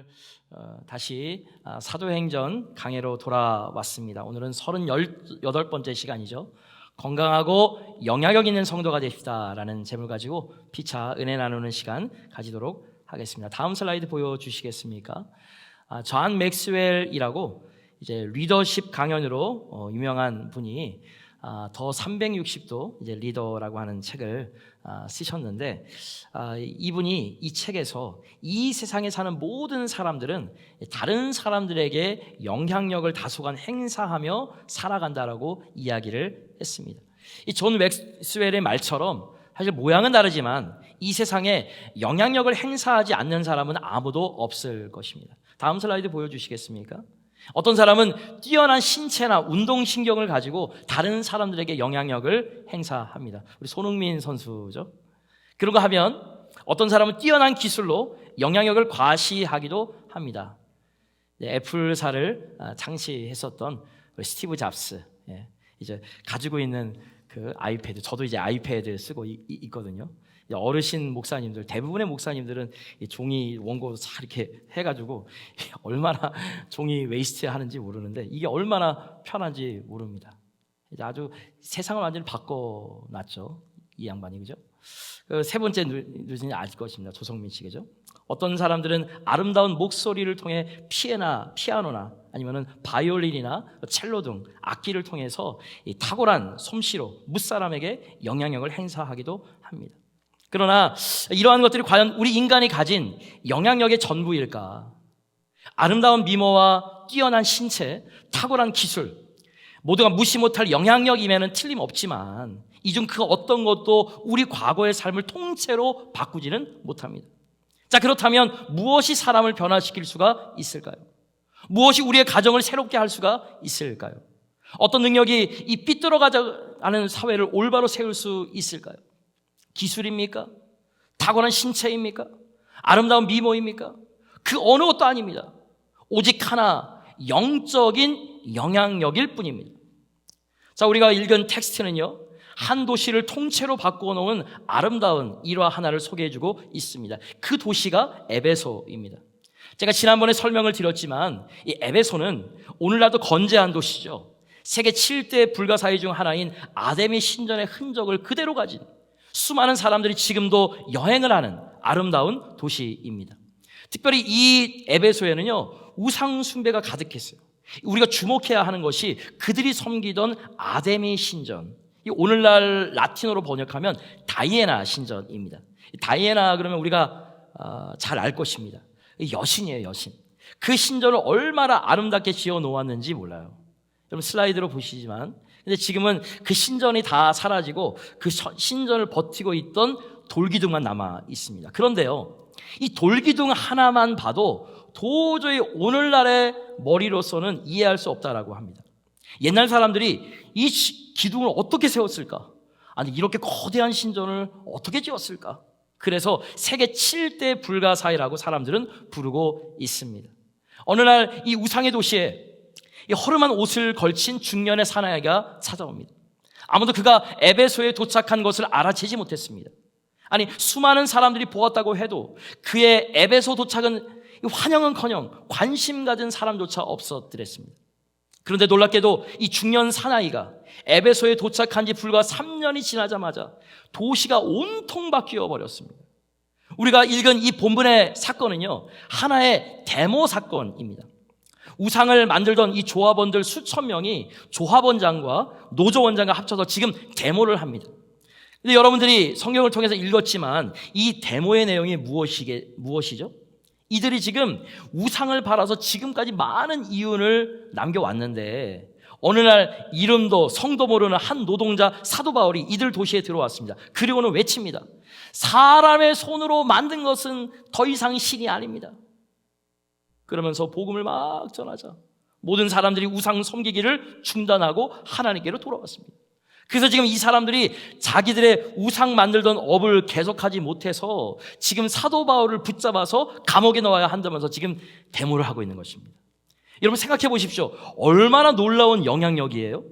오늘 다시 사도행전 강해로 돌아왔습니다. 오늘은 38번째 시간이죠. 건강하고 영향력 있는 성도가 됩시다라는 제목을 가지고 피차 은혜 나누는 시간 가지도록 하겠습니다. 다음 슬라이드 보여주시겠습니까? 존 맥스웰이라고 이제 리더십 강연으로 유명한 분이 더 360도 이제 리더라고 하는 책을 쓰셨는데, 이분이 이 책에서 이 세상에 사는 모든 사람들은 다른 사람들에게 영향력을 다소간 행사하며 살아간다라고 이야기를 했습니다. 이 존 맥스웰의 말처럼 사실 모양은 다르지만 이 세상에 영향력을 행사하지 않는 사람은 아무도 없을 것입니다. 다음 슬라이드 보여주시겠습니까? 어떤 사람은 뛰어난 신체나 운동신경을 가지고 다른 사람들에게 영향력을 행사합니다. 우리 손흥민 선수죠. 그런 거 하면 어떤 사람은 뛰어난 기술로 영향력을 과시하기도 합니다. 애플사를 창시했었던 스티브 잡스, 이제 가지고 있는 그 아이패드, 저도 이제 아이패드 쓰고 있거든요. 어르신 목사님들, 대부분의 목사님들은 종이 원고 다 이렇게 해가지고 얼마나 종이 웨이스트 하는지 모르는데 이게 얼마나 편한지 모릅니다. 이제 아주 세상을 완전히 바꿔놨죠, 이 양반이. 그죠? 세 번째 누진이 알 것입니다. 조성민 씨. 그죠? 어떤 사람들은 아름다운 목소리를 통해 피아노나 아니면은 바이올린이나 첼로 등 악기를 통해서 이 탁월한 솜씨로 무사람에게 영향력을 행사하기도 합니다. 그러나 이러한 것들이 과연 우리 인간이 가진 영향력의 전부일까? 아름다운 미모와 뛰어난 신체, 탁월한 기술, 모두가 무시 못할 영향력임에는 틀림없지만 이 중 그 어떤 것도 우리 과거의 삶을 통째로 바꾸지는 못합니다. 자, 그렇다면 무엇이 사람을 변화시킬 수가 있을까요? 무엇이 우리의 가정을 새롭게 할 수가 있을까요? 어떤 능력이 이 삐뚤어가는 사회를 올바로 세울 수 있을까요? 기술입니까? 탁월한 신체입니까? 아름다운 미모입니까? 그 어느 것도 아닙니다. 오직 하나, 영적인 영향력일 뿐입니다. 자, 우리가 읽은 텍스트는요, 한 도시를 통째로 바꿔놓은 아름다운 일화 하나를 소개해주고 있습니다. 그 도시가 에베소입니다. 제가 지난번에 설명을 드렸지만 이 에베소는 오늘날도 건재한 도시죠. 세계 7대 불가사의 중 하나인 아데미 신전의 흔적을 그대로 가진 수많은 사람들이 지금도 여행을 하는 아름다운 도시입니다. 특별히 이 에베소에는요, 우상 숭배가 가득했어요. 우리가 주목해야 하는 것이 그들이 섬기던 아데미 신전, 이 오늘날 라틴어로 번역하면 다이애나 신전입니다. 다이애나 그러면 우리가 잘 알 것입니다. 여신이에요, 여신. 그 신전을 얼마나 아름답게 지어 놓았는지 몰라요. 여러분 슬라이드로 보시지만, 근데 지금은 그 신전이 다 사라지고 그 신전을 버티고 있던 돌기둥만 남아 있습니다. 그런데요, 이 돌기둥 하나만 봐도 도저히 오늘날의 머리로서는 이해할 수 없다라고 합니다. 옛날 사람들이 이 기둥을 어떻게 세웠을까? 아니, 이렇게 거대한 신전을 어떻게 지었을까? 그래서 세계 7대 불가사의라고 사람들은 부르고 있습니다. 어느 날 이 우상의 도시에 이 허름한 옷을 걸친 중년의 사나이가 찾아옵니다. 아무도 그가 에베소에 도착한 것을 알아채지 못했습니다. 아니, 수많은 사람들이 보았다고 해도 그의 에베소 도착은 환영은커녕 관심 가진 사람조차 없었더랬습니다. 그런데 놀랍게도 이 중년 사나이가 에베소에 도착한 지 불과 3년이 지나자마자 도시가 온통 바뀌어 버렸습니다. 우리가 읽은 이 본문의 사건은요, 하나의 데모 사건입니다. 우상을 만들던 이 조합원들 수천 명이 조합원장과 노조원장과 합쳐서 지금 데모를 합니다. 근데 여러분들이 성경을 통해서 읽었지만 이 데모의 내용이 무엇이죠? 이들이 지금 우상을 바라서 지금까지 많은 이윤을 남겨왔는데 어느 날 이름도 성도 모르는 한 노동자 사도 바울이 이들 도시에 들어왔습니다. 그리고는 외칩니다. 사람의 손으로 만든 것은 더 이상 신이 아닙니다. 그러면서 복음을 막 전하자 모든 사람들이 우상 섬기기를 중단하고 하나님께로 돌아왔습니다. 그래서 지금 이 사람들이 자기들의 우상 만들던 업을 계속하지 못해서 지금 사도 바울을 붙잡아서 감옥에 넣어야 한다면서 지금 데모를 하고 있는 것입니다. 여러분 생각해 보십시오. 얼마나 놀라운 영향력이에요?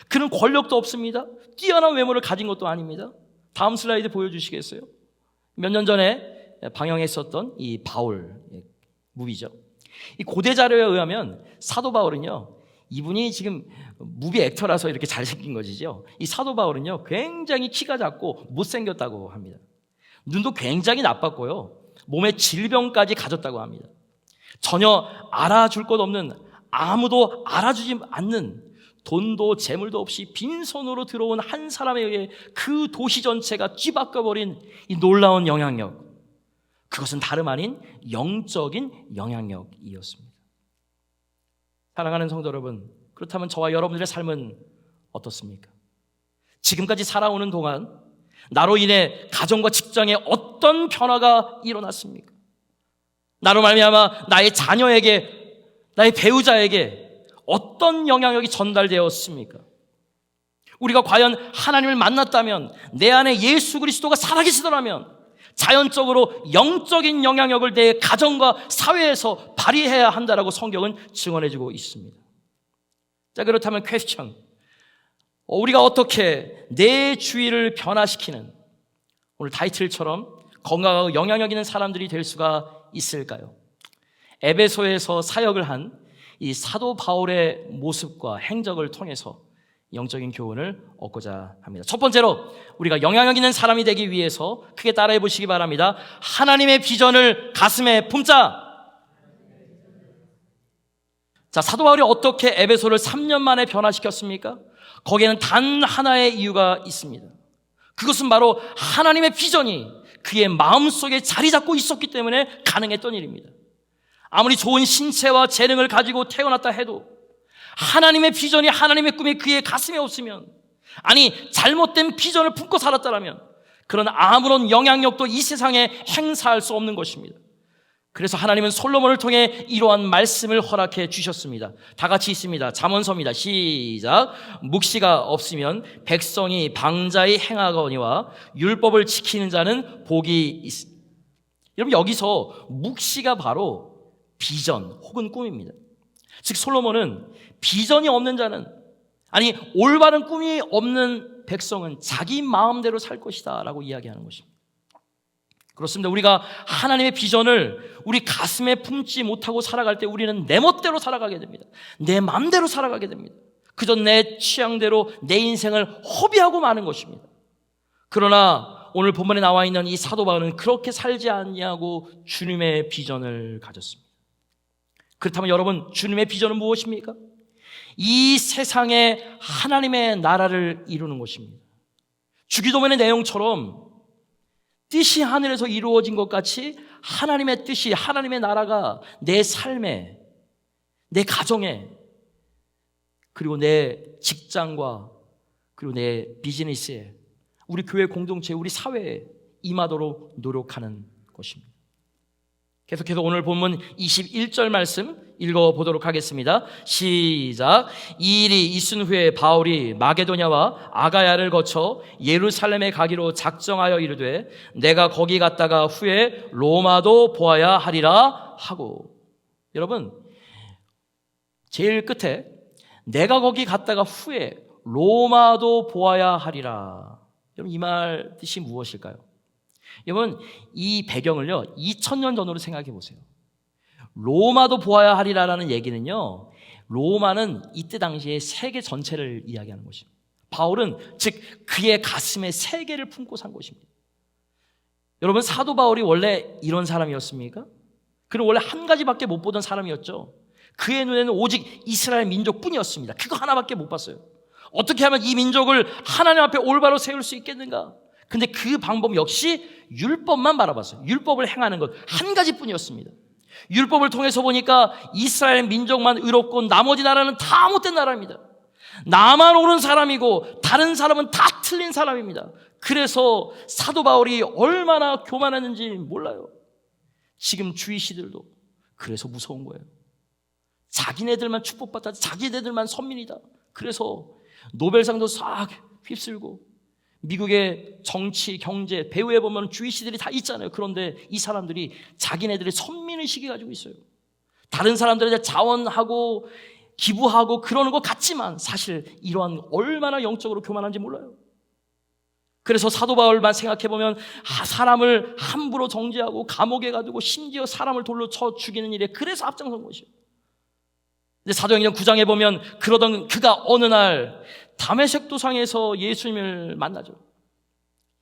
그는 권력도 없습니다. 뛰어난 외모를 가진 것도 아닙니다. 다음 슬라이드 보여주시겠어요? 몇 년 전에 방영했었던 이 바울, 무비죠. 이 고대 자료에 의하면 사도 바울은요, 이분이 지금 무비 액터라서 이렇게 잘생긴 것이죠. 이 사도 바울은요, 굉장히 키가 작고 못생겼다고 합니다. 눈도 굉장히 나빴고요, 몸에 질병까지 가졌다고 합니다. 전혀 알아줄 것 없는, 아무도 알아주지 않는, 돈도 재물도 없이 빈손으로 들어온 한 사람에 의해 그 도시 전체가 뒤바꿔버린 이 놀라운 영향력, 그것은 다름 아닌 영적인 영향력이었습니다. 사랑하는 성도 여러분, 그렇다면 저와 여러분들의 삶은 어떻습니까? 지금까지 살아오는 동안 나로 인해 가정과 직장에 어떤 변화가 일어났습니까? 나로 말미암아 나의 자녀에게, 나의 배우자에게 어떤 영향력이 전달되었습니까? 우리가 과연 하나님을 만났다면, 내 안에 예수 그리스도가 살아계시더라면 자연적으로 영적인 영향력을 내 가정과 사회에서 발휘해야 한다라고 성경은 증언해주고 있습니다. 자, 그렇다면 퀘스천, 우리가 어떻게 내 주위를 변화시키는, 오늘 타이틀처럼 건강하고 영향력 있는 사람들이 될 수가 있을까요? 에베소에서 사역을 한 이 사도 바울의 모습과 행적을 통해서 영적인 교훈을 얻고자 합니다. 첫 번째로 우리가 영향력 있는 사람이 되기 위해서 크게 따라해 보시기 바랍니다. 하나님의 비전을 가슴에 품자. 자, 사도 바울이 어떻게 에베소를 3년 만에 변화시켰습니까? 거기에는 단 하나의 이유가 있습니다. 그것은 바로 하나님의 비전이 그의 마음속에 자리 잡고 있었기 때문에 가능했던 일입니다. 아무리 좋은 신체와 재능을 가지고 태어났다 해도 하나님의 비전이, 하나님의 꿈이 그의 가슴에 없으면, 아니 잘못된 비전을 품고 살았다면 그런 아무런 영향력도 이 세상에 행사할 수 없는 것입니다. 그래서 하나님은 솔로몬을 통해 이러한 말씀을 허락해 주셨습니다. 다 같이 있습니다. 잠언서입니다. 시작. 묵시가 없으면 백성이 방자히 행하거니와 율법을 지키는 자는 복이 있습니다. 여러분, 여기서 묵시가 바로 비전 혹은 꿈입니다. 즉 솔로몬은 비전이 없는 자는, 아니 올바른 꿈이 없는 백성은 자기 마음대로 살 것이다 라고 이야기하는 것입니다. 그렇습니다. 우리가 하나님의 비전을 우리 가슴에 품지 못하고 살아갈 때 우리는 내 멋대로 살아가게 됩니다. 내 마음대로 살아가게 됩니다. 그저 내 취향대로 내 인생을 허비하고 마는 것입니다. 그러나 오늘 본문에 나와 있는 이 사도 바울은 그렇게 살지 않냐고 주님의 비전을 가졌습니다. 그렇다면 여러분, 주님의 비전은 무엇입니까? 이 세상에 하나님의 나라를 이루는 것입니다. 주기도문의 내용처럼 뜻이 하늘에서 이루어진 것 같이 하나님의 뜻이, 하나님의 나라가 내 삶에, 내 가정에, 그리고 내 직장과 그리고 내 비즈니스에, 우리 교회 공동체, 우리 사회에 임하도록 노력하는 것입니다. 계속해서 오늘 본문 21절 말씀 읽어보도록 하겠습니다. 시작. 이 일이 있은 후에 바울이 마게도냐와 아가야를 거쳐 예루살렘에 가기로 작정하여 이르되 내가 거기 갔다가 후에 로마도 보아야 하리라 하고. 여러분, 제일 끝에 내가 거기 갔다가 후에 로마도 보아야 하리라. 여러분, 이 말 뜻이 무엇일까요? 여러분, 이 배경을요 2000년 전으로 생각해 보세요. 로마도 보아야 하리라라는 얘기는요, 로마는 이때 당시에 세계 전체를 이야기하는 것입니다. 바울은 즉 그의 가슴에 세계를 품고 산 것입니다. 여러분, 사도 바울이 원래 이런 사람이었습니까? 그는 원래 한 가지밖에 못 보던 사람이었죠. 그의 눈에는 오직 이스라엘 민족뿐이었습니다. 그거 하나밖에 못 봤어요. 어떻게 하면 이 민족을 하나님 앞에 올바로 세울 수 있겠는가? 근데 그 방법 역시 율법만 바라봤어요. 율법을 행하는 것 한 가지뿐이었습니다. 율법을 통해서 보니까 이스라엘 민족만 의롭고 나머지 나라는 다 못된 나라입니다. 나만 옳은 사람이고 다른 사람은 다 틀린 사람입니다. 그래서 사도 바울이 얼마나 교만했는지 몰라요. 지금 주이시들도 그래서 무서운 거예요. 자기네들만 축복받다, 자기네들만 선민이다. 그래서 노벨상도 싹 휩쓸고, 미국의 정치, 경제, 배후에 보면 주이시들이 다 있잖아요. 그런데 이 사람들이 자기네들의 선민의식이 가지고 있어요. 다른 사람들한테 자원하고 기부하고 그러는 것 같지만 사실 이러한 얼마나 영적으로 교만한지 몰라요. 그래서 사도 바울만 생각해보면 사람을 함부로 정죄하고 감옥에 가두고 심지어 사람을 돌로 쳐 죽이는 일에 그래서 앞장선 것이에요. 근데 사도행전 9장에 보면 그러던 그가 어느 날 다메섹 도상에서 예수님을 만나죠.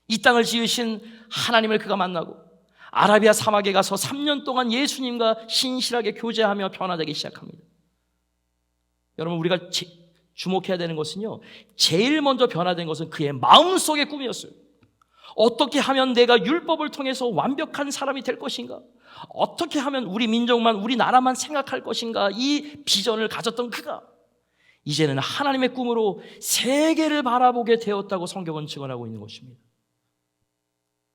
이 땅을 지으신 하나님을 그가 만나고 아라비아 사막에 가서 3년 동안 예수님과 신실하게 교제하며 변화되기 시작합니다. 여러분, 우리가 주목해야 되는 것은요, 제일 먼저 변화된 것은 그의 마음속의 꿈이었어요. 어떻게 하면 내가 율법을 통해서 완벽한 사람이 될 것인가? 어떻게 하면 우리 민족만, 우리 나라만 생각할 것인가? 이 비전을 가졌던 그가 이제는 하나님의 꿈으로 세계를 바라보게 되었다고 성경은 증언하고 있는 것입니다.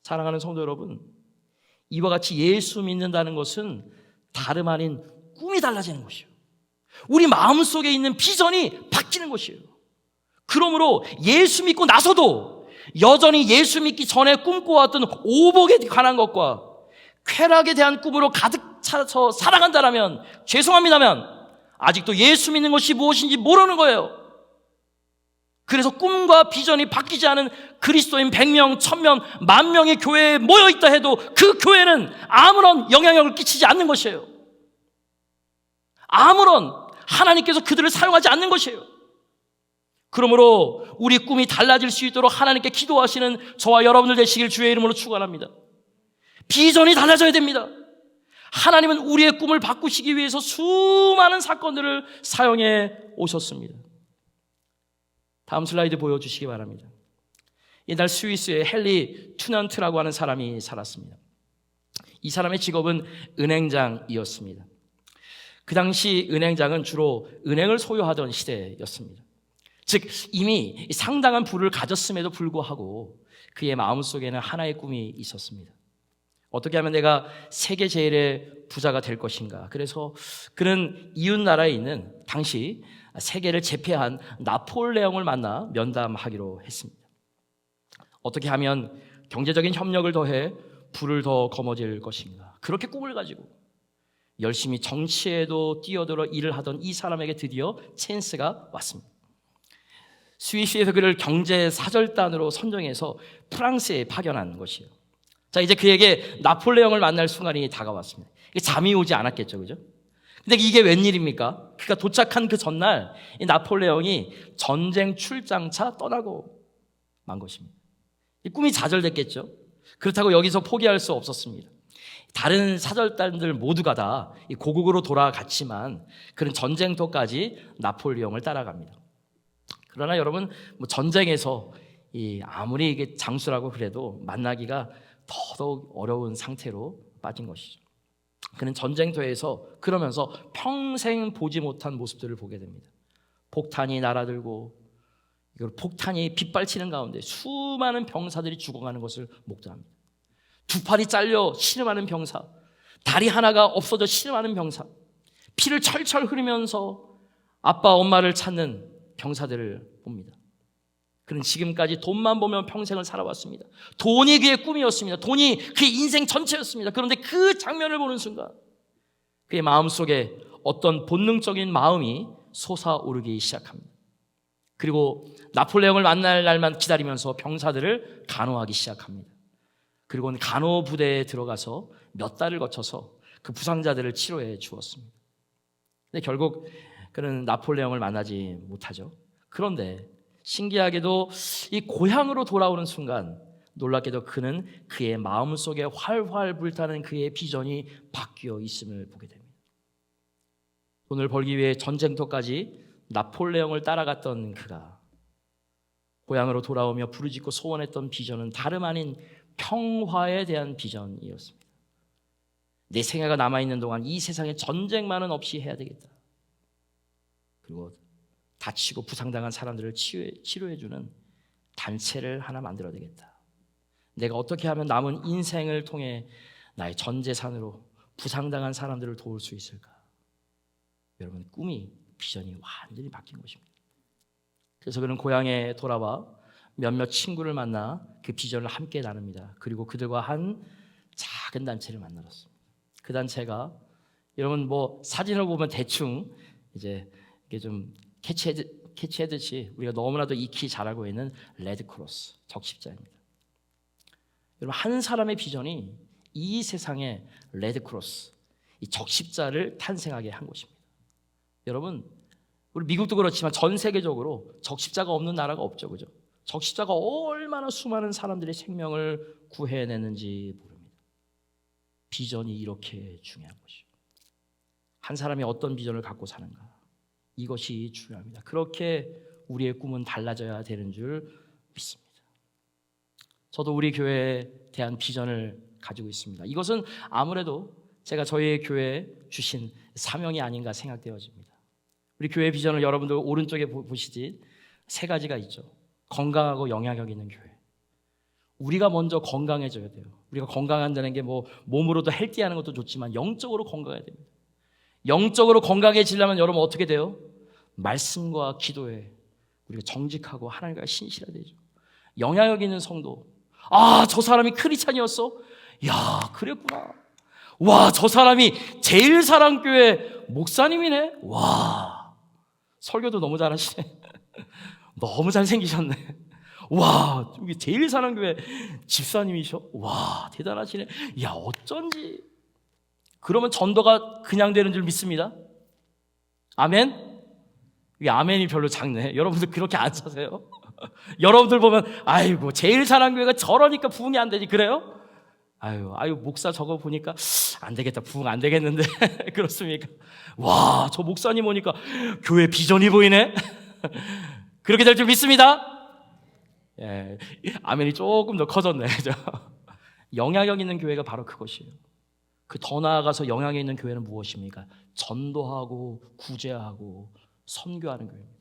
사랑하는 성도 여러분, 이와 같이 예수 믿는다는 것은 다름 아닌 꿈이 달라지는 것이에요. 우리 마음속에 있는 비전이 바뀌는 것이에요. 그러므로 예수 믿고 나서도 여전히 예수 믿기 전에 꿈꿔왔던 오복에 관한 것과 쾌락에 대한 꿈으로 가득 차서 살아간다면 죄송합니다만 아직도 예수 믿는 것이 무엇인지 모르는 거예요. 그래서 꿈과 비전이 바뀌지 않은 그리스도인 100명, 1000명, 10,000명의 교회에 모여있다 해도 그 교회는 아무런 영향력을 끼치지 않는 것이에요. 아무런 하나님께서 그들을 사용하지 않는 것이에요. 그러므로 우리 꿈이 달라질 수 있도록 하나님께 기도하시는 저와 여러분들 되시길 주의 이름으로 축원합니다. 비전이 달라져야 됩니다. 하나님은 우리의 꿈을 바꾸시기 위해서 수많은 사건들을 사용해 오셨습니다. 다음 슬라이드 보여주시기 바랍니다. 이날 스위스의 헨리 투넌트라고 하는 사람이 살았습니다. 이 사람의 직업은 은행장이었습니다. 그 당시 은행장은 주로 은행을 소유하던 시대였습니다. 즉 이미 상당한 부를 가졌음에도 불구하고 그의 마음속에는 하나의 꿈이 있었습니다. 어떻게 하면 내가 세계 제일의 부자가 될 것인가. 그래서 그는 이웃 나라에 있는 당시 세계를 제패한 나폴레옹을 만나 면담하기로 했습니다. 어떻게 하면 경제적인 협력을 더해 부를 더 거머쥘 것인가. 그렇게 꿈을 가지고 열심히 정치에도 뛰어들어 일을 하던 이 사람에게 드디어 찬스가 왔습니다. 스위스에서 그를 경제 사절단으로 선정해서 프랑스에 파견한 것이에요. 자, 이제 그에게 나폴레옹을 만날 순간이 다가왔습니다. 잠이 오지 않았겠죠, 그죠? 근데 이게 웬일입니까? 그가 도착한 그 전날 이 나폴레옹이 전쟁 출장차 떠나고 만 것입니다. 이 꿈이 좌절됐겠죠. 그렇다고 여기서 포기할 수 없었습니다. 다른 사절단들 모두가 다 고국으로 돌아갔지만 그런 전쟁터까지 나폴레옹을 따라갑니다. 그러나 여러분, 전쟁에서 아무리 이게 장수라고 그래도 만나기가 더더욱 어려운 상태로 빠진 것이죠. 그는 전쟁터에서 그러면서 평생 보지 못한 모습들을 보게 됩니다. 폭탄이 날아들고 폭탄이 빗발치는 가운데 수많은 병사들이 죽어가는 것을 목도합니다. 두 팔이 잘려 신음하는 병사, 다리 하나가 없어져 신음하는 병사, 피를 철철 흐르면서 아빠 엄마를 찾는 병사들을 봅니다. 그는 지금까지 돈만 보면 평생을 살아왔습니다. 돈이 그의 꿈이었습니다. 돈이 그의 인생 전체였습니다. 그런데 그 장면을 보는 순간 그의 마음속에 어떤 본능적인 마음이 솟아오르기 시작합니다. 그리고 나폴레옹을 만날 날만 기다리면서 병사들을 간호하기 시작합니다. 그리고는 간호부대에 들어가서 몇 달을 거쳐서 그 부상자들을 치료해 주었습니다. 근데 결국 그는 나폴레옹을 만나지 못하죠. 그런데 신기하게도 이 고향으로 돌아오는 순간 놀랍게도 그는 그의 마음속에 활활 불타는 그의 비전이 바뀌어 있음을 보게 됩니다. 돈을 벌기 위해 전쟁터까지 나폴레옹을 따라갔던 그가 고향으로 돌아오며 부르짖고 소원했던 비전은 다름 아닌 평화에 대한 비전이었습니다. 내 생애가 남아있는 동안 이 세상에 전쟁만은 없이 해야 되겠다. 그리고 다치고 부상당한 사람들을 치료해주는 단체를 하나 만들어야 되겠다. 내가 어떻게 하면 남은 인생을 통해 나의 전 재산으로 부상당한 사람들을 도울 수 있을까? 여러분, 꿈이, 비전이 완전히 바뀐 것입니다. 그래서 그는 고향에 돌아와 몇몇 친구를 만나 그 비전을 함께 나눕니다. 그리고 그들과 한 작은 단체를 만들었습니다. 그 단체가 여러분 사진을 보면 대충 이제 이게 좀 캐치해듯이 우리가 너무나도 익히 잘 알고 있는 레드크로스 적십자입니다. 여러분, 한 사람의 비전이 이 세상에 레드크로스, 이 적십자를 탄생하게 한 것입니다. 여러분, 우리 미국도 그렇지만 전 세계적으로 적십자가 없는 나라가 없죠, 그죠? 적십자가 얼마나 수많은 사람들의 생명을 구해내는지 모릅니다. 비전이 이렇게 중요한 것이죠. 한 사람이 어떤 비전을 갖고 사는가, 이것이 중요합니다. 그렇게 우리의 꿈은 달라져야 되는 줄 믿습니다. 저도 우리 교회에 대한 비전을 가지고 있습니다. 이것은 아무래도 제가 저희 교회에 주신 사명이 아닌가 생각되어집니다. 우리 교회 비전을 여러분들 오른쪽에 보시지, 세 가지가 있죠. 건강하고 영향력 있는 교회. 우리가 먼저 건강해져야 돼요. 우리가 건강한다는 게 뭐 몸으로도 헬티하는 것도 좋지만 영적으로 건강해야 됩니다. 영적으로 건강해지려면 여러분 어떻게 돼요? 말씀과 기도에 우리가 정직하고 하나님과 신실해야 되죠. 영향력 있는 성도. 아, 저 사람이 크리스찬이었어? 야, 그랬구나. 와, 저 사람이 제일사랑교회 목사님이네. 와, 설교도 너무 잘하시네. 너무 잘생기셨네. 와, 여기 제일사랑교회 집사님이셔? 와, 대단하시네. 야, 어쩐지. 그러면 전도가 그냥 되는 줄 믿습니다. 아멘? 이게 아멘이 별로 작네. 여러분들 그렇게 안 사세요? 여러분들 보면 아이고 제일사랑교회가 저러니까 부흥이 안 되지, 그래요? 아유 목사 저거 보니까 안 되겠다, 부흥 안 되겠는데. 그렇습니까? 와, 저 목사님 오니까 교회 비전이 보이네. 그렇게 될 줄 믿습니다. 예, 아멘이 조금 더 커졌네. 영향력 있는 교회가 바로 그것이에요. 그 더 나아가서 영향력 있는 교회는 무엇입니까? 전도하고 구제하고 선교하는 교회입니다.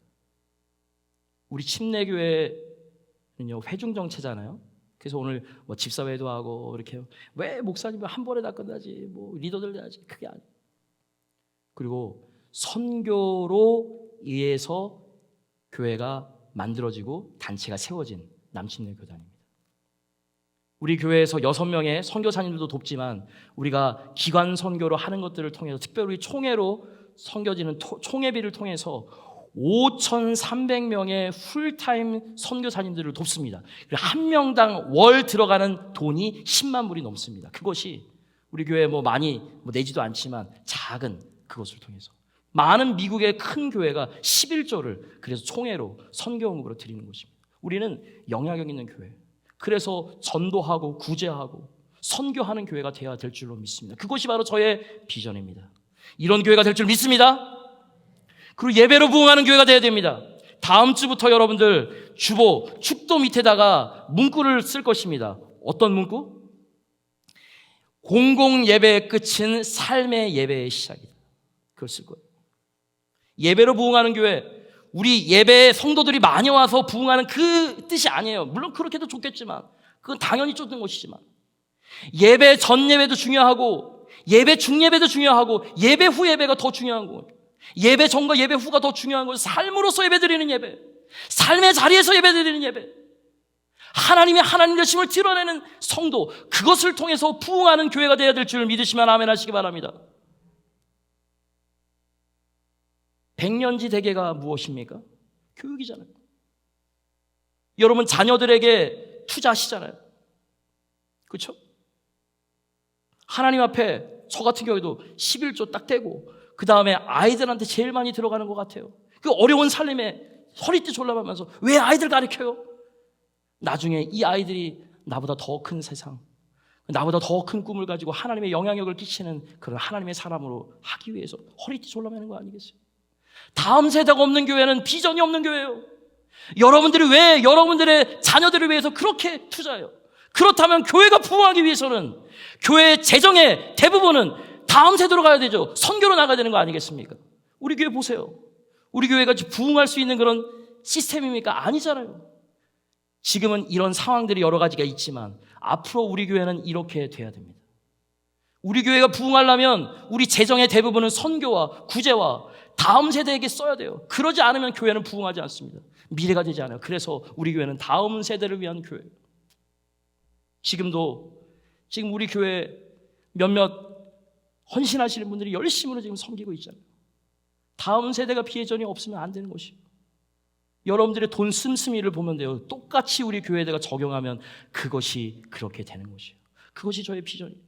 우리 침례교회는요, 회중정체잖아요. 그래서 오늘 뭐 집사회도 하고 이렇게, 왜 목사님은 한 번에 다 끝나지, 뭐 리더들 해야지, 그게 아니에요. 그리고 선교로 의해서 교회가 만들어지고 단체가 세워진 남침례 교단입니다. 우리 교회에서 6명의 선교사님들도 돕지만 우리가 기관 선교로 하는 것들을 통해서, 특별히 총회로 섬겨지는 총회비를 통해서 5,300명의 풀타임 선교사님들을 돕습니다. 한 명당 월 들어가는 돈이 10만 불이 넘습니다. 그것이 우리 교회 뭐 많이 내지도 않지만 작은 그것을 통해서 많은 미국의 큰 교회가 11조를 그래서 총회로 선교원금으로 드리는 것입니다. 우리는 영향력 있는 교회, 그래서 전도하고 구제하고 선교하는 교회가 되어야 될 줄로 믿습니다. 그것이 바로 저의 비전입니다. 이런 교회가 될 줄 믿습니다. 그리고 예배로 부흥하는 교회가 되어야 됩니다. 다음 주부터 여러분들 주보, 축도 밑에다가 문구를 쓸 것입니다. 어떤 문구? 공공 예배의 끝은 삶의 예배의 시작이다. 그걸 쓸 거예요. 예배로 부흥하는 교회, 우리 예배에 성도들이 많이 와서 부흥하는 그 뜻이 아니에요. 물론 그렇게도 좋겠지만, 그건 당연히 좋은 것이지만, 예배 전 예배도 중요하고 예배 중 예배도 중요하고 예배 후 예배가 더 중요한 거예요. 예배 전과 예배 후가 더 중요한 거예요. 삶으로서 예배 드리는 예배, 삶의 자리에서 예배 드리는 예배, 하나님의 하나님 되심을 드러내는 성도, 그것을 통해서 부흥하는 교회가 되어야 될 줄 믿으시면 아멘 하시기 바랍니다. 백년지 대계가 무엇입니까? 교육이잖아요. 여러분 자녀들에게 투자하시잖아요. 그렇죠? 하나님 앞에 저 같은 경우에도 11조 딱 떼고 그 다음에 아이들한테 제일 많이 들어가는 것 같아요. 그 어려운 삶에 허리띠 졸라매면서 왜 아이들 가르쳐요? 나중에 이 아이들이 나보다 더 큰 세상, 나보다 더 큰 꿈을 가지고 하나님의 영향력을 끼치는 그런 하나님의 사람으로 하기 위해서 허리띠 졸라매는 거 아니겠어요? 다음 세대가 없는 교회는 비전이 없는 교회예요. 여러분들이 왜 여러분들의 자녀들을 위해서 그렇게 투자해요? 그렇다면 교회가 부흥하기 위해서는 교회의 재정의 대부분은 다음 세대로 가야 되죠. 선교로 나가야 되는 거 아니겠습니까? 우리 교회 보세요. 우리 교회가 부흥할 수 있는 그런 시스템입니까? 아니잖아요. 지금은 이런 상황들이 여러 가지가 있지만 앞으로 우리 교회는 이렇게 돼야 됩니다. 우리 교회가 부흥하려면 우리 재정의 대부분은 선교와 구제와 다음 세대에게 써야 돼요. 그러지 않으면 교회는 부흥하지 않습니다. 미래가 되지 않아요. 그래서 우리 교회는 다음 세대를 위한 교회예요. 지금 우리 교회 몇몇 헌신하시는 분들이 열심으로 지금 섬기고 있잖아요. 다음 세대가 비전이 없으면 안 되는 것이에요. 여러분들의 돈 씀씀이를 보면 돼요. 똑같이 우리 교회에다가 적용하면 그것이 그렇게 되는 것이에요. 그것이 저의 비전이에요.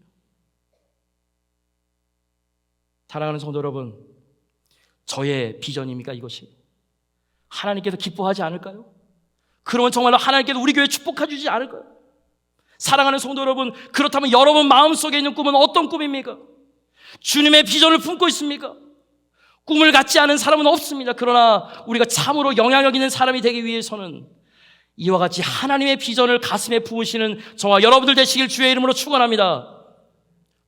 사랑하는 성도 여러분, 저의 비전입니까 이것이? 하나님께서 기뻐하지 않을까요? 그러면 정말로 하나님께서 우리 교회 축복해 주지 않을까요? 사랑하는 성도 여러분, 그렇다면 여러분 마음속에 있는 꿈은 어떤 꿈입니까? 주님의 비전을 품고 있습니까? 꿈을 갖지 않은 사람은 없습니다. 그러나 우리가 참으로 영향력 있는 사람이 되기 위해서는 이와 같이 하나님의 비전을 가슴에 품으시는 저와 여러분들 되시길 주의 이름으로 축원합니다.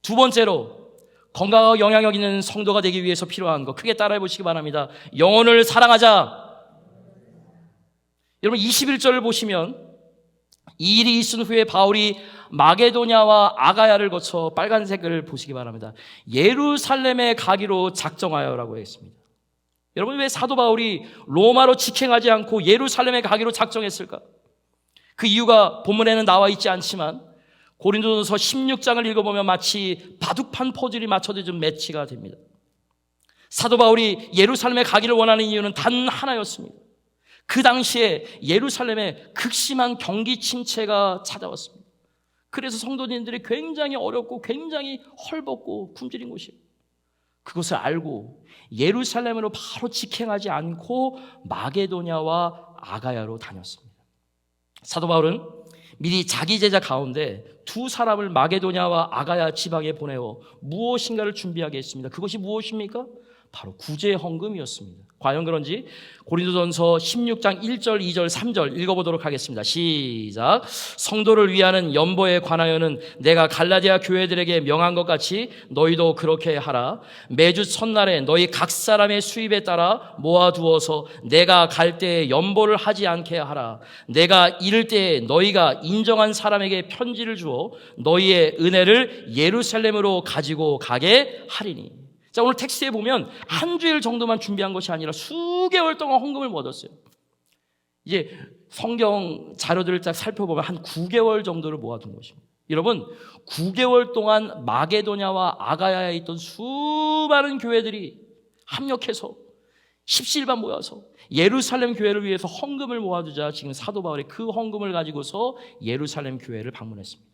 두 번째로, 건강하고 영향력 있는 성도가 되기 위해서 필요한 것, 크게 따라해 보시기 바랍니다. 영혼을 사랑하자. 여러분 21절을 보시면 이 일이 있은 후에 바울이 마게도냐와 아가야를 거쳐 빨간색을 보시기 바랍니다. 예루살렘에 가기로 작정하여라고 했습니다. 여러분 왜 사도 바울이 로마로 직행하지 않고 예루살렘에 가기로 작정했을까? 그 이유가 본문에는 나와 있지 않지만 고린도전서 16장을 읽어보면 마치 바둑판 퍼즐이 맞춰진 매치가 됩니다. 사도 바울이 예루살렘에 가기를 원하는 이유는 단 하나였습니다. 그 당시에 예루살렘에 극심한 경기 침체가 찾아왔습니다. 그래서 성도님들이 굉장히 어렵고 굉장히 헐벗고 굶주린 곳이에요. 그것을 알고 예루살렘으로 바로 직행하지 않고 마게도냐와 아가야로 다녔습니다. 사도 바울은 미리 자기 제자 가운데 두 사람을 마게도냐와 아가야 지방에 보내어 무엇인가를 준비하게 했습니다. 그것이 무엇입니까? 바로 구제 헌금이었습니다. 과연 그런지 고린도전서 16장 1절, 2절, 3절 읽어보도록 하겠습니다. 시작. 성도를 위하는 연보에 관하여는 내가 갈라디아 교회들에게 명한 것 같이 너희도 그렇게 하라. 매주 첫날에 너희 각 사람의 수입에 따라 모아두어서 내가 갈 때에 연보를 하지 않게 하라. 내가 이를 때에 너희가 인정한 사람에게 편지를 주어 너희의 은혜를 예루살렘으로 가지고 가게 하리니. 자, 오늘 텍스트에 보면 한 주일 정도만 준비한 것이 아니라 수개월 동안 헌금을 모았어요. 이제 성경 자료들을 딱 살펴보면 한 9개월 정도를 모아둔 것입니다. 여러분 9개월 동안 마게도냐와 아가야에 있던 수많은 교회들이 합력해서 십시일반 모여서 예루살렘 교회를 위해서 헌금을 모아두자 지금 사도 바울이 그 헌금을 가지고서 예루살렘 교회를 방문했습니다.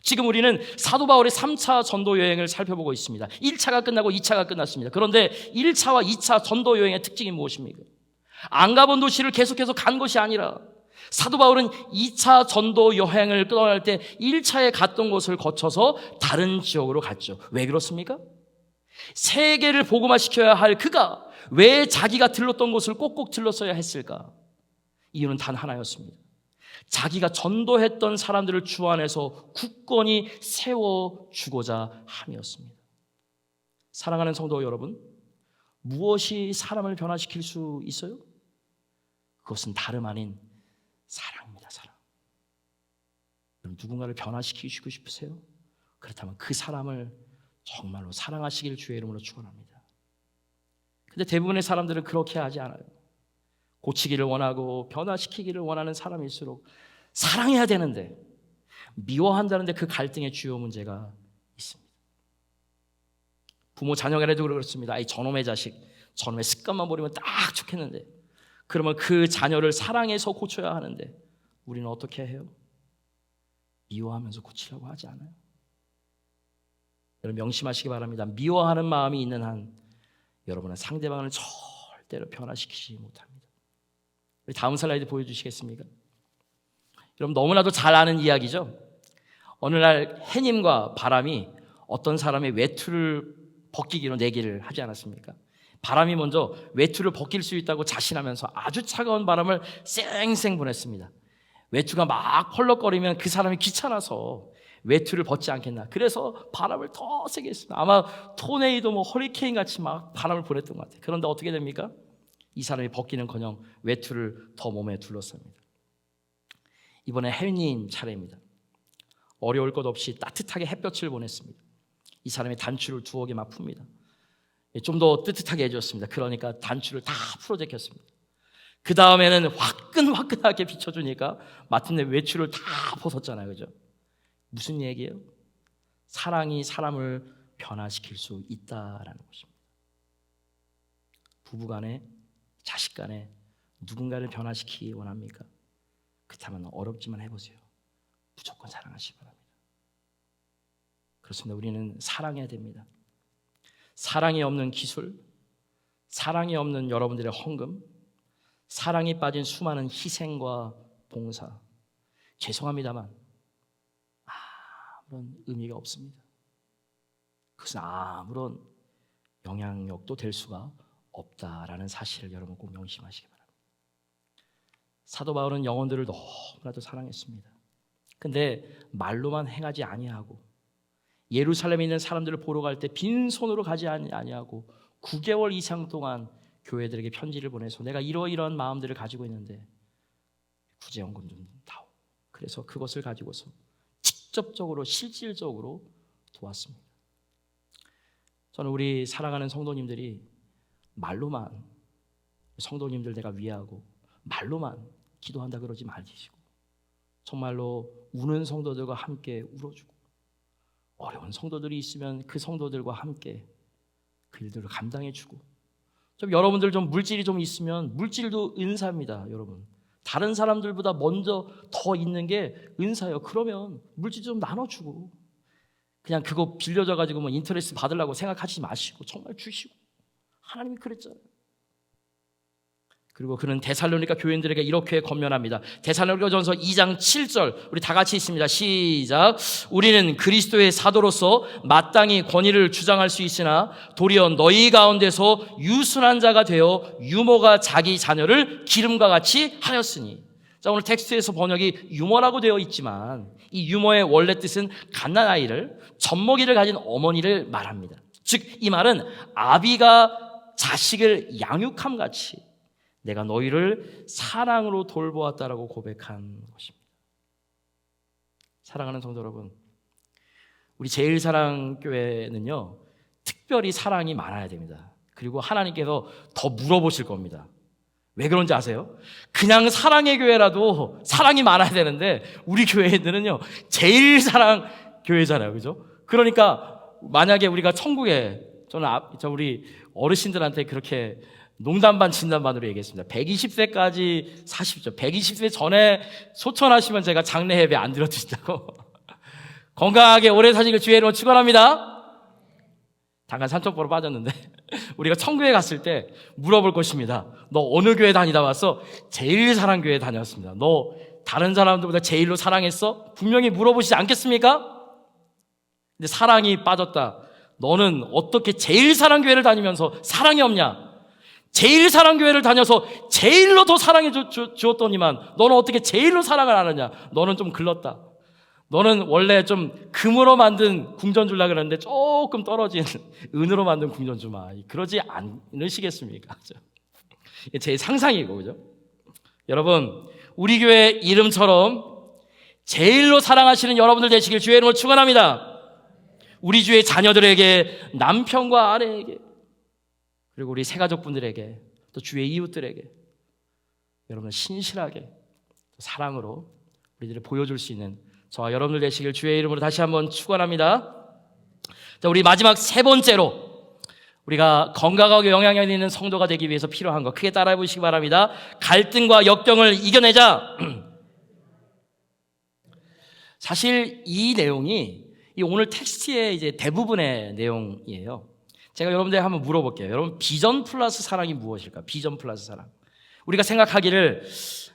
지금 우리는 사도 바울의 3차 전도 여행을 살펴보고 있습니다. 1차가 끝나고 2차가 끝났습니다. 그런데 1차와 2차 전도 여행의 특징이 무엇입니까? 안 가본 도시를 계속해서 간 것이 아니라 사도 바울은 2차 전도 여행을 떠날 때 1차에 갔던 곳을 거쳐서 다른 지역으로 갔죠. 왜 그렇습니까? 세계를 복음화시켜야 할 그가 왜 자기가 들렀던 곳을 꼭꼭 들렀어야 했을까? 이유는 단 하나였습니다. 자기가 전도했던 사람들을 주 안에서 굳건히 세워주고자 함이었습니다. 사랑하는 성도 여러분, 무엇이 사람을 변화시킬 수 있어요? 그것은 다름 아닌 사랑입니다. 사랑. 여러분 누군가를 변화시키고 싶으세요? 그렇다면 그 사람을 정말로 사랑하시길 주의 이름으로 축원합니다. 근데 대부분의 사람들은 그렇게 하지 않아요. 고치기를 원하고 변화시키기를 원하는 사람일수록 사랑해야 되는데 미워한다는데 그 갈등의 주요 문제가 있습니다. 부모 자녀 간에도 그렇습니다. 아이 저놈의 자식, 저놈의 습관만 버리면 딱 좋겠는데 그러면 그 자녀를 사랑해서 고쳐야 하는데 우리는 어떻게 해요? 미워하면서 고치려고 하지 않아요. 여러분 명심하시기 바랍니다. 미워하는 마음이 있는 한 여러분은 상대방을 절대로 변화시키지 못합니다. 다음 슬라이드 보여주시겠습니까? 여러분 너무나도 잘 아는 이야기죠. 어느 날 해님과 바람이 어떤 사람의 외투를 벗기기로 내기를 하지 않았습니까? 바람이 먼저 외투를 벗길 수 있다고 자신하면서 아주 차가운 바람을 쌩쌩 보냈습니다. 외투가 막 펄럭거리면 그 사람이 귀찮아서 외투를 벗지 않겠나. 그래서 바람을 더 세게 했습니다. 아마 토네이도 허리케인 같이 막 바람을 보냈던 것 같아요. 그런데 어떻게 됩니까? 이 사람이 벗기는커녕 외투를 더 몸에 둘러쌉니다. 이번에 헬님 차례입니다. 어려울 것 없이 따뜻하게 햇볕을 보냈습니다. 이 사람이 단추를 두어 개 막 풉니다. 좀 더 뜨뜻하게 해줬습니다. 그러니까 단추를 다 풀어 제꼈습니다. 그 다음에는 화끈화끈하게 비춰주니까 마침내 외투를 다 벗었잖아요. 그죠? 무슨 얘기예요? 사랑이 사람을 변화시킬 수 있다라는 것입니다. 부부간에, 자식간에, 누군가를 변화시키기 원합니까? 그렇다면 어렵지만 해보세요. 무조건 사랑하시기 바랍니다. 그렇습니다. 우리는 사랑해야 됩니다. 사랑이 없는 기술, 사랑이 없는 여러분들의 헌금, 사랑이 빠진 수많은 희생과 봉사, 죄송합니다만 아무런 의미가 없습니다. 그것은 아무런 영향력도 될 수가 없다라는 사실을 여러분 꼭 명심하시기 바랍니다. 사도 바울은 영혼들을 너무나도 사랑했습니다. 근데 말로만 행하지 아니하고 예루살렘에 있는 사람들을 보러 갈 때 빈손으로 가지 아니하고 9개월 이상 동안 교회들에게 편지를 보내서 내가 이러이러한 마음들을 가지고 있는데 구제연금 좀 다오. 그래서 그것을 가지고서 직접적으로 실질적으로 도왔습니다. 저는 우리 사랑하는 성도님들이 말로만 성도님들 내가 위하고 말로만 기도한다 그러지 마시고 정말로 우는 성도들과 함께 울어주고 어려운 성도들이 있으면 그 성도들과 함께 그 일들을 감당해주고 좀 여러분들 좀 물질이 좀 있으면 물질도 은사입니다. 여러분 다른 사람들보다 먼저 더 있는 게 은사예요. 그러면 물질 좀 나눠주고 그냥 그거 빌려줘가지고 뭐 인터레스 받으려고 생각하지 마시고 정말 주시고 하나님이 그랬잖아요. 그리고 그는 데살로니가 교인들에게 이렇게 권면합니다. 데살로니가전서 2장 7절 우리 다 같이 있습니다. 시작. 우리는 그리스도의 사도로서 마땅히 권위를 주장할 수 있으나 도리어 너희 가운데서 유순한 자가 되어 유모가 자기 자녀를 기름과 같이 하였으니. 자, 오늘 텍스트에서 번역이 유모라고 되어 있지만 이 유모의 원래 뜻은 갓난아이를 젖먹이를 가진 어머니를 말합니다. 즉 이 말은 아비가 자식을 양육함 같이 내가 너희를 사랑으로 돌보았다라고 고백한 것입니다. 사랑하는 성도 여러분, 우리 제일사랑교회는요 특별히 사랑이 많아야 됩니다. 그리고 하나님께서 더 물어보실 겁니다. 왜 그런지 아세요? 그냥 사랑의 교회라도 사랑이 많아야 되는데 우리 교회들은요 제일사랑 교회잖아요, 그죠? 그러니까 만약에 우리가 천국에 우리 어르신들한테 그렇게 농담 반 진담 반으로 얘기했습니다. 120세까지 사십시오. 120세 전에 소천하시면 제가 장례 예배 안 드려드린다고. 건강하게 오래 사시길 주의 이름으로 축원합니다. 잠깐 산적보로 빠졌는데 우리가 천국에 갔을 때 물어볼 것입니다. 너 어느 교회 다니다 왔어? 제일사랑교회 다녔습니다. 너 다른 사람들보다 제일로 사랑했어? 분명히 물어보시지 않겠습니까? 근데 사랑이 빠졌다. 너는 어떻게 제일사랑교회를 다니면서 사랑이 없냐? 제일사랑교회를 다녀서 제일로 더 사랑해 주었더니만 너는 어떻게 제일로 사랑을 안 하냐? 너는 좀 글렀다. 너는 원래 좀 금으로 만든 궁전 주려고 그랬는데 조금 떨어진 은으로 만든 궁전 주마. 그러지 않으시겠습니까? 제 상상이고, 그죠? 여러분, 우리 교회 이름처럼 제일로 사랑하시는 여러분들 되시길 주의 이름으로 축원합니다. 우리 주의 자녀들에게, 남편과 아내에게, 그리고 우리 새가족분들에게, 또 주의 이웃들에게 여러분 신실하게 사랑으로 우리들을 보여줄 수 있는 저와 여러분들 되시길 주의 이름으로 다시 한번 축원합니다. 자, 우리 마지막 세 번째로 우리가 건강하고 영향력 있는 성도가 되기 위해서 필요한 것 크게 따라해 보시기 바랍니다. 갈등과 역경을 이겨내자. 사실 이 내용이 오늘 텍스트의 이제 대부분의 내용이에요. 제가 여러분들에게 한번 물어볼게요. 여러분, 비전 플러스 사랑이 무엇일까? 비전 플러스 사랑. 우리가 생각하기를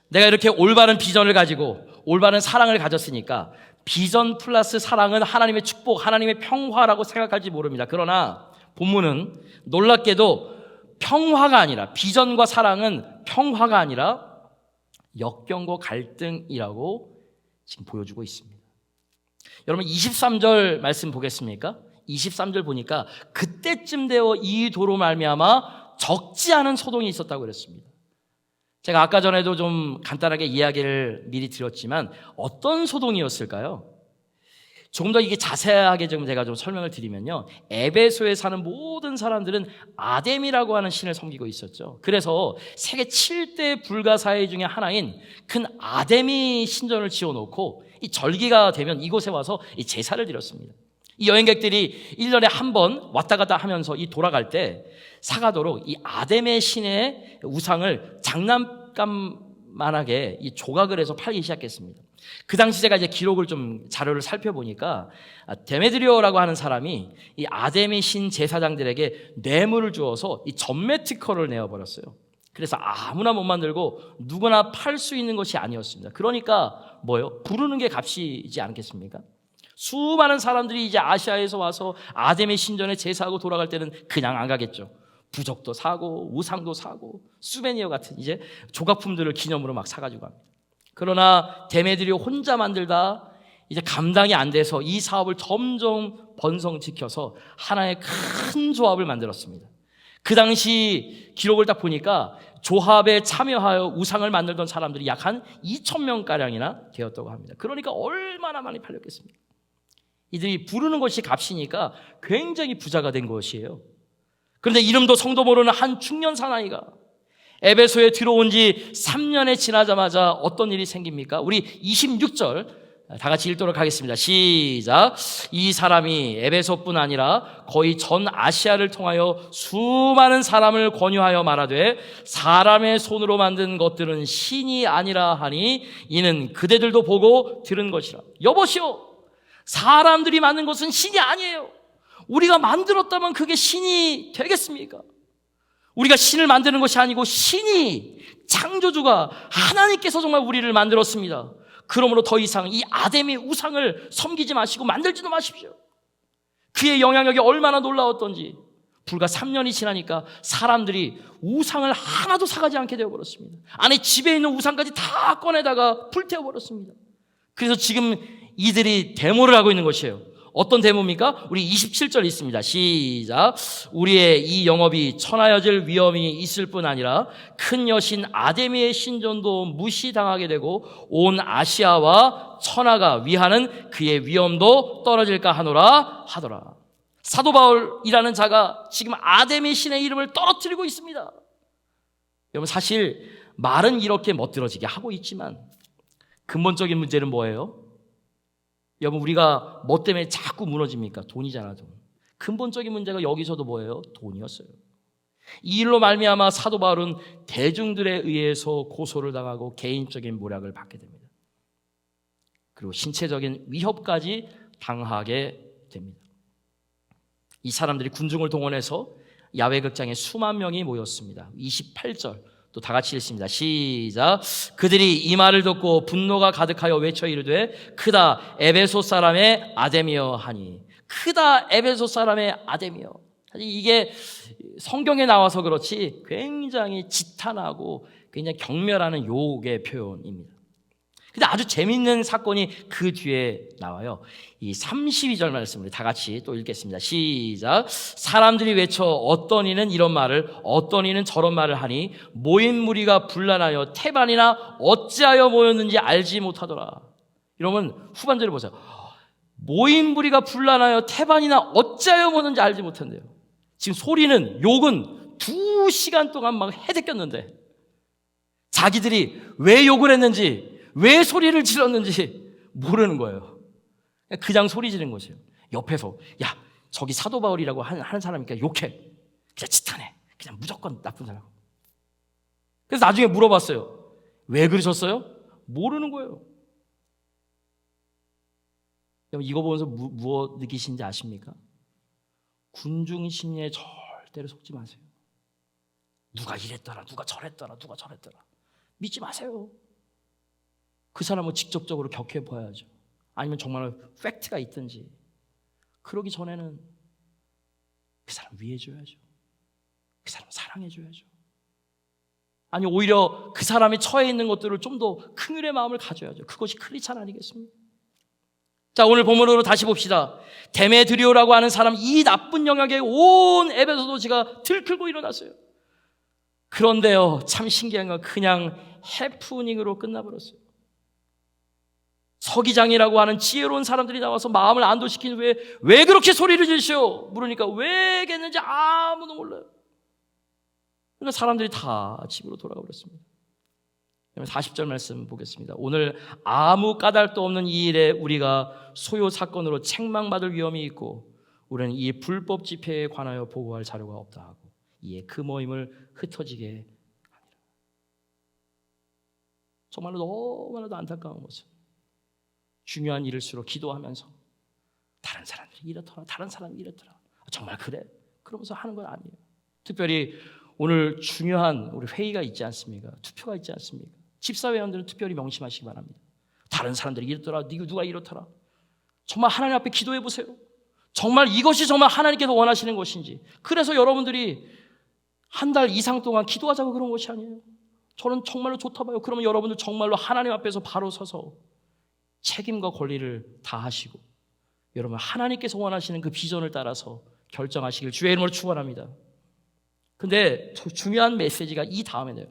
내가 이렇게 올바른 비전을 가지고 올바른 사랑을 가졌으니까 비전 플러스 사랑은 하나님의 축복, 하나님의 평화라고 생각할지 모릅니다. 그러나 본문은 놀랍게도 평화가 아니라, 비전과 사랑은 평화가 아니라 역경과 갈등이라고 지금 보여주고 있습니다. 여러분 23절 말씀 보겠습니까? 23절 보니까 그때쯤 되어 이 도로 말미암아 적지 않은 소동이 있었다고 그랬습니다. 제가 아까 전에도 좀 간단하게 이야기를 미리 드렸지만 어떤 소동이었을까요? 조금 더 이게 자세하게 좀 제가 좀 설명을 드리면요, 에베소에 사는 모든 사람들은 아뎀이라고 하는 신을 섬기고 있었죠. 그래서 세계 7대 불가사의 중에 하나인 큰 아데미 신전을 지어놓고 이 절기가 되면 이곳에 와서 이 제사를 드렸습니다. 이 여행객들이 1년에 한 번 왔다 갔다 하면서 이 돌아갈 때 사가도록 이 아뎀의 신의 우상을 장난감만하게 이 조각을 해서 팔기 시작했습니다. 그 당시 제가 이제 기록을 좀 자료를 살펴보니까 데메드리오라고 하는 사람이 이 아데미 신 제사장들에게 뇌물을 주어서 이 전매 특허를 내어버렸어요. 그래서 아무나 못 만들고 누구나 팔 수 있는 것이 아니었습니다. 그러니까 뭐요? 부르는 게 값이지 않겠습니까? 수많은 사람들이 이제 아시아에서 와서 아데미 신전에 제사하고 돌아갈 때는 그냥 안 가겠죠. 부적도 사고 우상도 사고 수베니어 같은 이제 조각품들을 기념으로 막 사가지고 갑니다. 그러나 데메드리오 혼자 만들다 이제 감당이 안 돼서 이 사업을 점점 번성시켜서 하나의 큰 조합을 만들었습니다. 그 당시 기록을 딱 보니까 조합에 참여하여 우상을 만들던 사람들이 약 한 2,000명가량이나 되었다고 합니다. 그러니까 얼마나 많이 팔렸겠습니까? 이들이 부르는 것이 값이니까 굉장히 부자가 된 것이에요. 그런데 이름도 성도 모르는 한 중년 사나이가 에베소에 들어온 지 3년이 지나자마자 어떤 일이 생깁니까? 우리 26절 다 같이 읽도록 하겠습니다. 시작. 이 사람이 에베소뿐 아니라 거의 전 아시아를 통하여 수많은 사람을 권유하여 말하되 사람의 손으로 만든 것들은 신이 아니라 하니 이는 그대들도 보고 들은 것이라. 여보시오, 사람들이 만든 것은 신이 아니에요. 우리가 만들었다면 그게 신이 되겠습니까? 우리가 신을 만드는 것이 아니고 신이, 창조주가 하나님께서 정말 우리를 만들었습니다. 그러므로 더 이상 이 아데미 우상을 섬기지 마시고 만들지도 마십시오. 그의 영향력이 얼마나 놀라웠던지 불과 3년이 지나니까 사람들이 우상을 하나도 사가지 않게 되어버렸습니다. 안에 집에 있는 우상까지 다 꺼내다가 불태워버렸습니다. 그래서 지금 이들이 데모를 하고 있는 것이에요. 어떤 데모입니까? 우리 27절 있습니다. 시작. 우리의 이 영업이 천하여질 위험이 있을 뿐 아니라 큰 여신 아데미의 신전도 무시당하게 되고 온 아시아와 천하가 위하는 그의 위엄도 떨어질까 하노라 하더라. 사도 바울이라는 자가 지금 아데미 신의 이름을 떨어뜨리고 있습니다. 여러분, 사실 말은 이렇게 멋들어지게 하고 있지만 근본적인 문제는 뭐예요? 여러분, 우리가 뭐 때문에 자꾸 무너집니까? 돈이잖아, 돈. 근본적인 문제가 여기서도 뭐예요? 돈이었어요. 이 일로 말미암아 사도 바울은 대중들에 의해서 고소를 당하고 개인적인 모략을 받게 됩니다. 그리고 신체적인 위협까지 당하게 됩니다. 이 사람들이 군중을 동원해서 야외극장에 수만 명이 모였습니다. 28절 또 다 같이 읽습니다. 시작. 그들이 이 말을 듣고 분노가 가득하여 외쳐 이르되 크다 에베소 사람의 아데미여 하니. 크다 에베소 사람의 아데미여. 사실 이게 성경에 나와서 그렇지 굉장히 지탄하고 굉장히 경멸하는 욕의 표현입니다. 근데 아주 재밌는 사건이 그 뒤에 나와요. 이 32절 말씀을 다 같이 또 읽겠습니다. 시작. 사람들이 외쳐 어떤 이는 이런 말을 어떤 이는 저런 말을 하니 모인 무리가 분란하여 태반이나 어찌하여 모였는지 알지 못하더라. 이러면 후반절을 보세요. 모인 무리가 분란하여 태반이나 어찌하여 모였는지 알지 못한대요. 지금 소리는 욕은 2시간 동안 막 해대꼈는데 자기들이 왜 욕을 했는지 왜 소리를 질렀는지 모르는 거예요. 그냥 소리 지른 것이에요. 옆에서 야 저기 사도 바울이라고 하는 사람이니까 욕해. 그냥 지탄해. 그냥 무조건 나쁜 사람. 그래서 나중에 물어봤어요. 왜 그러셨어요? 모르는 거예요. 이거 보면서 무엇 느끼시는지 아십니까? 군중 심리에 절대로 속지 마세요. 누가 이랬더라, 누가 저랬더라, 누가 저랬더라. 믿지 마세요. 그 사람을 직접적으로 겪어봐야죠. 아니면 정말 팩트가 있든지. 그러기 전에는 그 사람 위해줘야죠. 그 사람 사랑해줘야죠. 아니 오히려 그 사람이 처해 있는 것들을 좀 더 긍휼의 마음을 가져야죠. 그것이 크리스찬 아니겠습니까? 자, 오늘 본문으로 다시 봅시다. 데메드리오라고 하는 사람, 이 나쁜 영역에 온 에베소 도시가 들끓고 일어났어요. 그런데요, 참 신기한 건 그냥 해프닝으로 끝나버렸어요. 서기장이라고 하는 지혜로운 사람들이 나와서 마음을 안도시킨 후에 왜 그렇게 소리를 지르시오? 물으니까 왜 했는지 아무도 몰라요. 그러니까 사람들이 다 집으로 돌아가 버렸습니다. 40절 말씀 보겠습니다. 오늘 아무 까닭도 없는 이 일에 우리가 소요 사건으로 책망받을 위험이 있고 우리는 이 불법 집회에 관하여 보고할 자료가 없다 하고 이에 그 모임을 흩어지게 하니라. 40절 말씀 보겠습니다. 오늘 아무 까닭도 없는 이 일에 우리가 소요 사건으로 책망받을 위험이 있고 우리는 이 불법 집회에 관하여 보고할 자료가 없다 하고 이에 그 모임을 흩어지게 하니라. 41절 정말로 너무나도 안타까운 것은 중요한 일일수록 기도하면서 다른 사람들이 이렇더라, 다른 사람이 이렇더라. 정말 그래? 그러면서 하는 건 아니에요. 특별히 오늘 중요한 우리 회의가 있지 않습니까? 투표가 있지 않습니까? 집사회원들은 특별히 명심하시기 바랍니다. 다른 사람들이 이렇더라, 누가 이렇더라. 정말 하나님 앞에 기도해 보세요. 정말 이것이 정말 하나님께서 원하시는 것인지. 그래서 여러분들이 한 달 이상 동안 기도하자고 그런 것이 아니에요. 저는 정말로 좋다 봐요. 그러면 여러분들 정말로 하나님 앞에서 바로 서서 책임과 권리를 다하시고 여러분 하나님께서 원하시는 그 비전을 따라서 결정하시길 주의 이름으로 축원합니다. 근데 중요한 메시지가 이 다음에네요.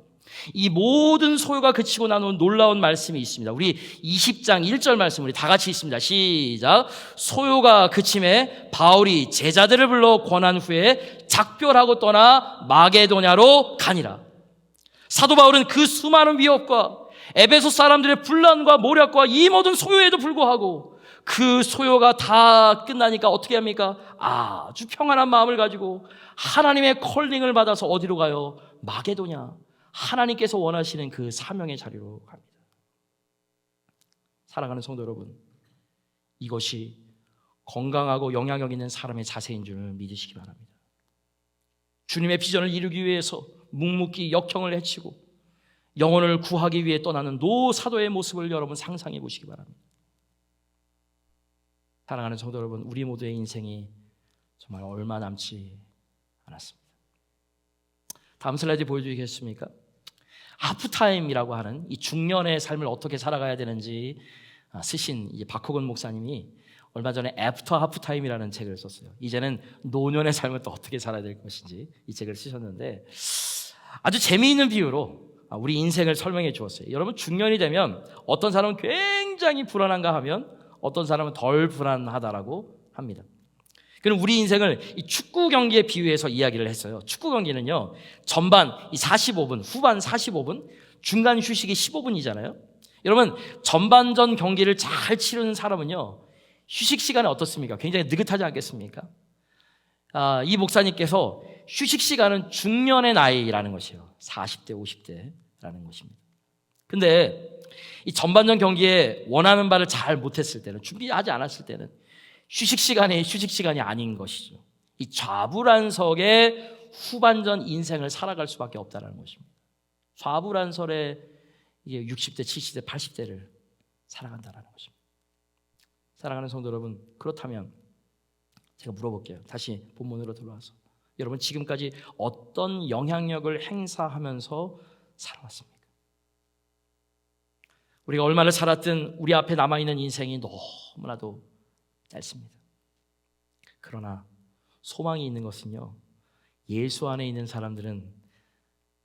이 모든 소요가 그치고 나눈 놀라운 말씀이 있습니다. 우리 20장 1절 말씀 우리 다 같이 있습니다. 시작. 소요가 그침에 바울이 제자들을 불러 권한 후에 작별하고 떠나 마게도냐로 가니라. 사도 바울은 그 수많은 위협과 에베소 사람들의 분란과 모략과 이 모든 소요에도 불구하고 그 소요가 다 끝나니까 어떻게 합니까? 아주 평안한 마음을 가지고 하나님의 컬링을 받아서 어디로 가요? 마게도냐. 하나님께서 원하시는 그 사명의 자리로 갑니다. 사랑하는 성도 여러분, 이것이 건강하고 영향력 있는 사람의 자세인 줄 믿으시기 바랍니다. 주님의 비전을 이루기 위해서 묵묵히 역경을 헤치고 영혼을 구하기 위해 떠나는 노 사도의 모습을 여러분 상상해 보시기 바랍니다. 사랑하는 성도 여러분, 우리 모두의 인생이 정말 얼마 남지 않았습니다. 다음 슬라이드 보여주시겠습니까? 하프타임이라고 하는 이 중년의 삶을 어떻게 살아가야 되는지 쓰신 박호근 목사님이 얼마 전에 애프터 하프타임이라는 책을 썼어요. 이제는 노년의 삶을 또 어떻게 살아야 될 것인지 이 책을 쓰셨는데 아주 재미있는 비유로 우리 인생을 설명해 주었어요. 여러분 중년이 되면 어떤 사람은 굉장히 불안한가 하면 어떤 사람은 덜 불안하다라고 합니다. 그럼 우리 인생을 이 축구 경기에 비유해서 이야기를 했어요. 축구 경기는요, 전반 이 45분, 후반 45분, 중간 휴식이 15분이잖아요. 여러분, 전반전 경기를 잘 치르는 사람은요, 휴식 시간은 어떻습니까? 굉장히 느긋하지 않겠습니까? 이 목사님께서 휴식 시간은 중년의 나이라는 것이에요. 40대, 50대라는 것입니다. 근데 이 전반전 경기에 원하는 바를 잘 못했을 때는, 준비하지 않았을 때는 휴식 시간이 아닌 것이죠. 이 좌불안석의 후반전 인생을 살아갈 수밖에 없다는 것입니다. 좌불안석의 이게 60대, 70대, 80대를 살아간다는 것입니다. 사랑하는 성도 여러분, 그렇다면 제가 물어볼게요. 다시 본문으로 돌아와서 여러분 지금까지 어떤 영향력을 행사하면서 살아왔습니까? 우리가 얼마를 살았든 우리 앞에 남아있는 인생이 너무나도 짧습니다. 그러나 소망이 있는 것은요, 예수 안에 있는 사람들은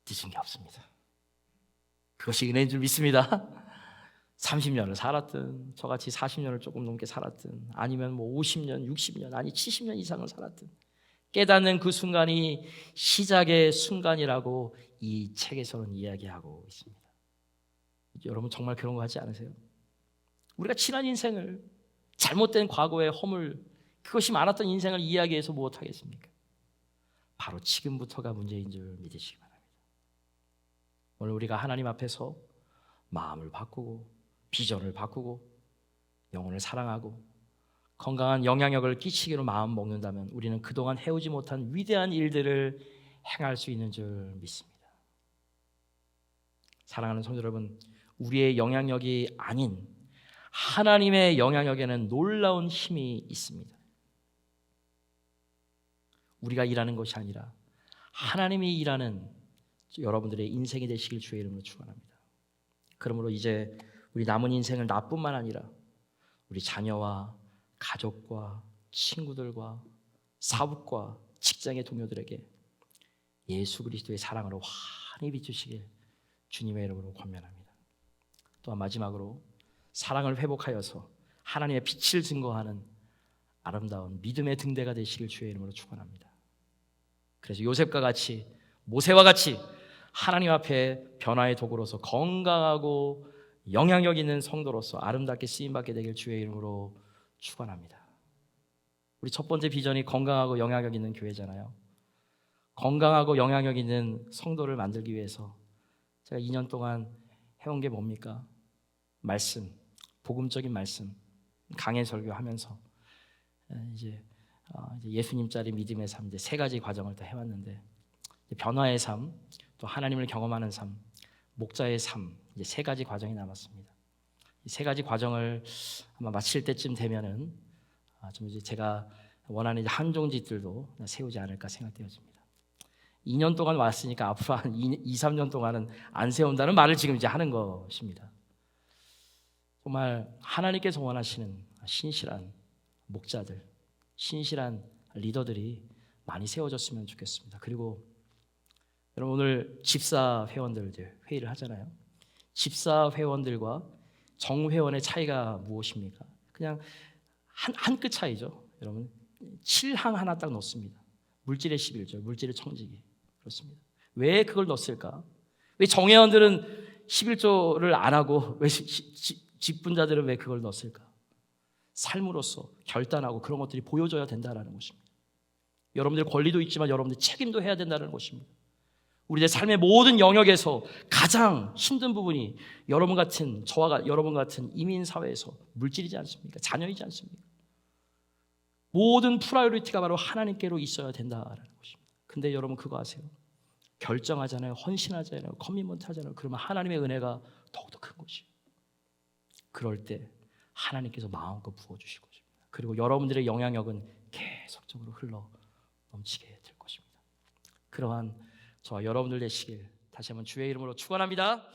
늦은 게 없습니다. 그것이 은혜인 줄 믿습니다. 30년을 살았든 저같이 40년을 조금 넘게 살았든 아니면 50년, 60년, 아니 70년 이상을 살았든 깨닫는 그 순간이 시작의 순간이라고 이 책에서는 이야기하고 있습니다. 여러분 정말 그런 거 하지 않으세요? 우리가 지난 인생을 잘못된 과거의 허물, 그것이 많았던 인생을 이야기해서 무엇하겠습니까? 바로 지금부터가 문제인 줄 믿으시기 바랍니다. 오늘 우리가 하나님 앞에서 마음을 바꾸고 비전을 바꾸고 영혼을 사랑하고 건강한 영향력을 끼치기로 마음 먹는다면 우리는 그동안 해오지 못한 위대한 일들을 행할 수 있는 줄 믿습니다. 사랑하는 성도 여러분, 우리의 영향력이 아닌 하나님의 영향력에는 놀라운 힘이 있습니다. 우리가 일하는 것이 아니라 하나님이 일하는 여러분들의 인생이 되시길 주의 이름으로 축원합니다. 그러므로 이제 우리 남은 인생을 나뿐만 아니라 우리 자녀와 가족과 친구들과 사업과 직장의 동료들에게 예수 그리스도의 사랑으로 환히 비추시길 주님의 이름으로 권면합니다. 또한 마지막으로 사랑을 회복하여서 하나님의 빛을 증거하는 아름다운 믿음의 등대가 되시길 주의 이름으로 축원합니다. 그래서 요셉과 같이 모세와 같이 하나님 앞에 변화의 도구로서 건강하고 영향력 있는 성도로서 아름답게 쓰임받게 되길 주의 이름으로 축원합니다. 우리 첫 번째 비전이 건강하고 영향력 있는 교회잖아요. 건강하고 영향력 있는 성도를 만들기 위해서 제가 2년 동안 해온 게 뭡니까? 말씀, 복음적인 말씀, 강해 설교하면서 이제 예수님짜리 믿음의 삶, 이제 세 가지 과정을 다 해왔는데, 변화의 삶, 또 하나님을 경험하는 삶, 목자의 삶, 이제 세 가지 과정이 남았습니다. 이 세 가지 과정을 아마 마칠 때쯤 되면은 좀 이제 제가 원하는 이제 한종짓들도 세우지 않을까 생각되어집니다. 2년 동안 왔으니까 앞으로 한 2, 3년 동안은 안 세운다는 말을 지금 이제 하는 것입니다. 정말 하나님께서 원하시는 신실한 목자들, 신실한 리더들이 많이 세워졌으면 좋겠습니다. 그리고 여러분, 오늘 집사 회원들 회의를 하잖아요. 집사 회원들과 정회원의 차이가 무엇입니까? 그냥 한 끗 차이죠. 여러분, 7항 하나 딱 넣습니다. 물질의 11조, 물질의 청지기. 그렇습니다. 왜 그걸 넣었을까? 왜 정회원들은 11조를 안 하고 왜 직분자들은 왜 그걸 넣었을까? 삶으로서 결단하고 그런 것들이 보여져야 된다는 것입니다. 여러분들 권리도 있지만 여러분들 책임도 해야 된다는 것입니다. 우리의 삶의 모든 영역에서 가장 힘든 부분이 여러분 같은 저와 여러분 같은 이민 사회에서 물질이지 않습니까? 자녀이지 않습니까? 모든 프라이어리티가 바로 하나님께로 있어야 된다는 것입니다. 근데 여러분 그거 아세요? 결정하잖아요. 헌신하잖아요. 커미먼트 하잖아요. 그러면 하나님의 은혜가 더욱더 큰 것이에요. 그럴 때 하나님께서 마음껏 부어주실 것입니다. 그리고 여러분들의 영향력은 계속적으로 흘러 넘치게 될 것입니다. 그러한 저와 여러분들 되시길 다시 한번 주의 이름으로 축원합니다.